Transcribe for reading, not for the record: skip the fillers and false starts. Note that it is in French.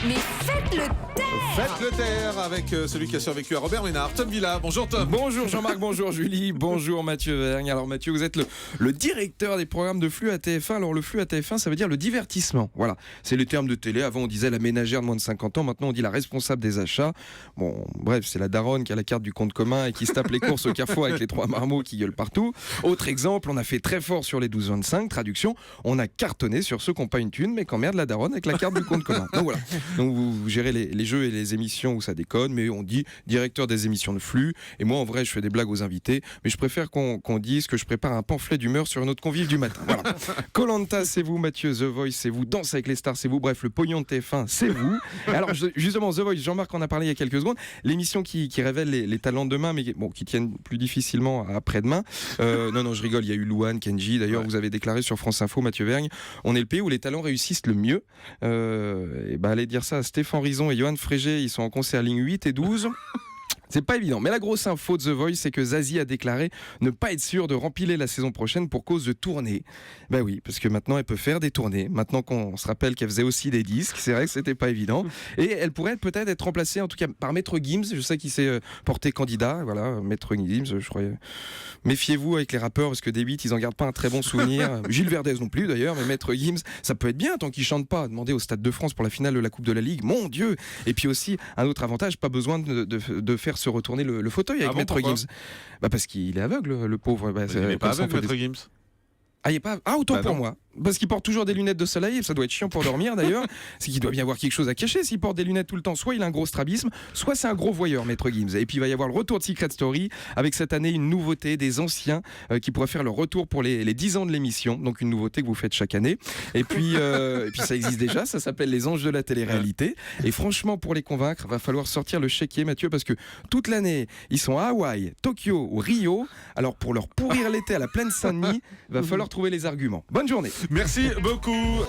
Mais faites-le taire! Faites le taire avec celui qui a survécu à Robert Ménard, Tom Villa. Bonjour Tom. Bonjour Jean-Marc, bonjour Julie, bonjour Mathieu Vergne. Alors Mathieu, vous êtes le directeur des programmes de flux à TF1. Alors le flux à TF1, ça veut dire le divertissement. Voilà, c'est les termes de télé. Avant on disait la ménagère de moins de 50 ans, maintenant on dit la responsable des achats. Bon, bref, c'est la daronne qui a la carte du compte commun et qui se tape les courses au carrefour avec les trois marmots qui gueulent partout. Autre exemple, on a fait très fort sur les 12-25. Traduction, on a cartonné sur ceux qui n'ont pas une thune mais qui emmerdent la daronne avec la carte du compte commun. Donc voilà, donc vous gérez les jeux et les émissions où ça déconne, mais on dit directeur des émissions de flux. Et moi en vrai je fais des blagues aux invités, mais je préfère qu'on dise que je prépare un pamphlet d'humeur sur notre convive du matin. Voilà. Koh-Lanta c'est vous, Mathieu. The Voice c'est vous, Danse avec les stars c'est vous, bref le pognon de TF1 c'est vous. Alors justement The Voice, Jean-Marc en a parlé il y a quelques secondes, l'émission qui révèle les talents de demain, mais bon, qui tiennent plus difficilement à après-demain. Non je rigole, il y a eu Louane, Kenji, d'ailleurs vous avez déclaré sur France Info, Mathieu Vergne, on est le pays où les talents réussissent le mieux. Et allez dire ça à Stéphane Rizon et Johan Frégé, ils sont en concert ligne 8 et 12. C'est pas évident, mais la grosse info de The Voice, c'est que Zazie a déclaré ne pas être sûre de rempiler la saison prochaine pour cause de tournées. Ben oui, parce que maintenant elle peut faire des tournées. Maintenant qu'on se rappelle qu'elle faisait aussi des disques, c'est vrai que c'était pas évident. Et elle pourrait peut-être être remplacée, en tout cas par Maître Gims. Je sais qu'il s'est porté candidat. Voilà, Maître Gims, je croyais. Méfiez-vous avec les rappeurs parce que des beats, ils en gardent pas un très bon souvenir. Gilles Verdez non plus d'ailleurs, mais Maître Gims, ça peut être bien tant qu'il chante pas. Demandez au Stade de France pour la finale de la Coupe de la Ligue. Mon Dieu. Et puis aussi un autre avantage, pas besoin de faire se retourner le fauteuil avec Maître Gims. Bah parce qu'il est aveugle, le pauvre. Bah, il n'est pas aveugle, Maître Gims. Ah, il est pas... autant pour moi. Parce qu'il porte toujours des lunettes de soleil, ça doit être chiant pour dormir d'ailleurs. C'est qu'il doit bien avoir quelque chose à cacher s'il porte des lunettes tout le temps. Soit il a un gros strabisme, soit c'est un gros voyeur, Maître Gims. Et puis il va y avoir le retour de Secret Story, avec cette année une nouveauté, des anciens qui pourraient faire le retour pour les 10 ans de l'émission. Donc une nouveauté que vous faites chaque année. Et puis ça existe déjà, ça s'appelle Les Anges de la télé-réalité. Et franchement, pour les convaincre, va falloir sortir le chéquier, Mathieu, parce que toute l'année, ils sont à Hawaï, Tokyo ou Rio. Alors pour leur pourrir l'été à la plaine Saint-Denis, va falloir trouver les arguments. Bonne journée. Merci beaucoup.